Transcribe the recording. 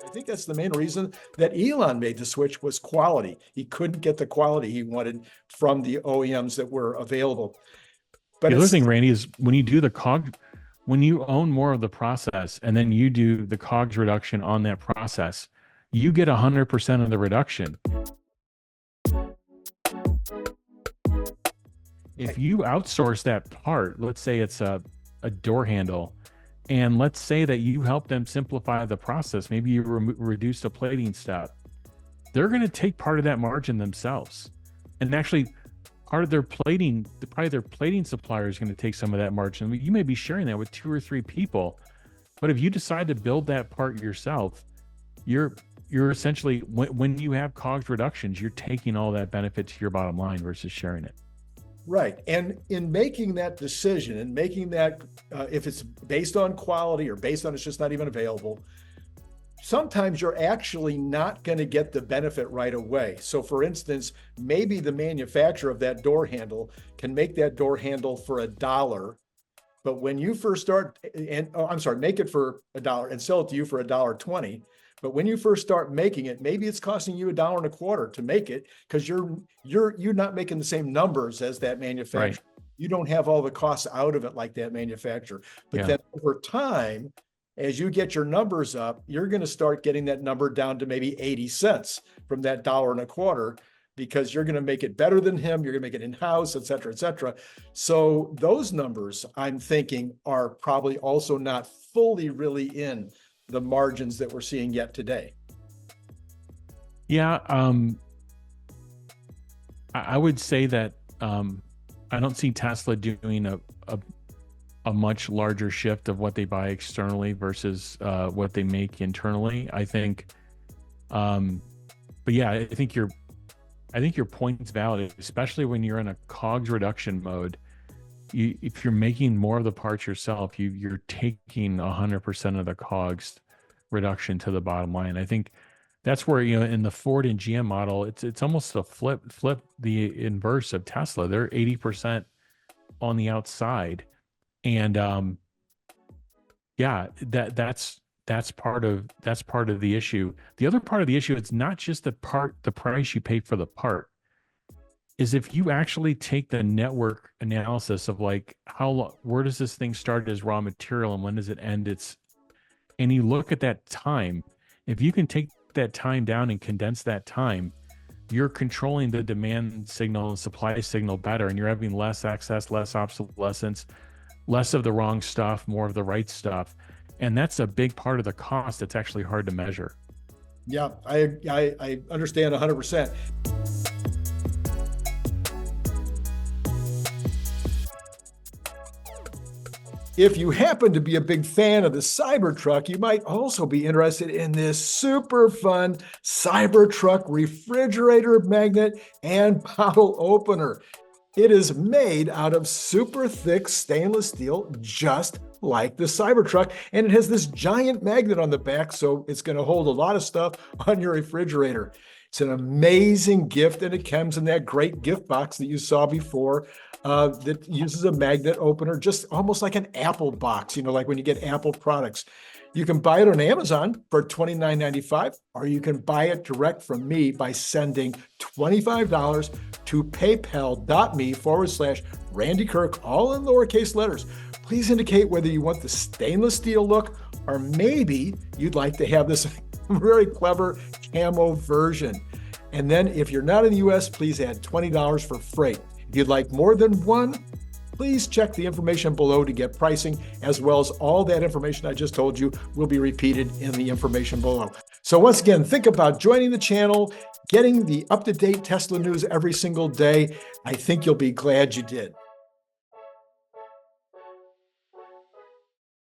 I think that's the main reason that Elon made the switch was quality. He couldn't get the quality he wanted from the OEMs that were available. But the other thing, Randy, is when you do the COG, when you own more of the process and then you do the COGS reduction on that process, you get 100% of the reduction. If you outsource that part, let's say it's a door handle, and let's say that you help them simplify the process, maybe you reduce the plating step, they're going to take part of that margin themselves. And actually, part of their plating, probably their plating supplier is going to take some of that margin. I mean, you may be sharing that with 2 or 3 people, but if you decide to build that part yourself, you're essentially, when you have COGS reductions, you're taking all that benefit to your bottom line versus sharing it. Right. And in making that decision and making that, if it's based on quality or based on it's just not even available, sometimes you're actually not going to get the benefit right away. So for instance, maybe the manufacturer of that door handle can make that door handle for $1, but when you first start, make it for $1 and sell it to you for $1.20. But when you first start making it, maybe it's costing you $1.25 to make it because you're not making the same numbers as that manufacturer. Right. You don't have all the costs out of it like that manufacturer. But then over time, as you get your numbers up, you're going to start getting that number down to maybe 80 cents from that $1.25, because you're going to make it better than him. You're going to make it in-house, et cetera, et cetera. So those numbers, I'm thinking, are probably also not fully really in the margins that we're seeing yet today. Yeah. I would say that I don't see Tesla doing a much larger shift of what they buy externally versus what they make internally. I think, but yeah, I think your point's valid, especially when you're in a COGS reduction mode. If you're making more of the parts yourself, you're taking 100% of the COGS reduction to the bottom line. I think that's where, in the Ford and GM model, it's almost a flip the inverse of Tesla. They're 80% on the outside. And that's part of the issue. The other part of the issue, it's not just the price you pay for the part, is if you actually take the network analysis of like where does this thing start as raw material and when does it end and you look at that time, if you can take that time down and condense that time, you're controlling the demand signal and supply signal better, and you're having less excess, less obsolescence, less of the wrong stuff, more of the right stuff. And that's a big part of the cost that's actually hard to measure. Yeah, I understand 100%. If you happen to be a big fan of the Cybertruck, you might also be interested in this super fun Cybertruck refrigerator magnet and bottle opener. It is made out of super thick stainless steel, just like the Cybertruck, and it has this giant magnet on the back, so it's going to hold a lot of stuff on your refrigerator. It's an amazing gift, and it comes in that great gift box that you saw before that uses a magnet opener, just almost like an Apple box, like when you get Apple products. You can buy it on Amazon for $29.95, or you can buy it direct from me by sending $25 to paypal.me/Randy Kirk, all in lowercase letters. Please indicate whether you want the stainless steel look, or maybe you'd like to have this very clever camo version. And then if you're not in the US, please add $20 for freight. If you'd like more than one, please check the information below to get pricing, as well as all that information I just told you will be repeated in the information below. So once again, think about joining the channel, getting the up-to-date Tesla news every single day. I think you'll be glad you did.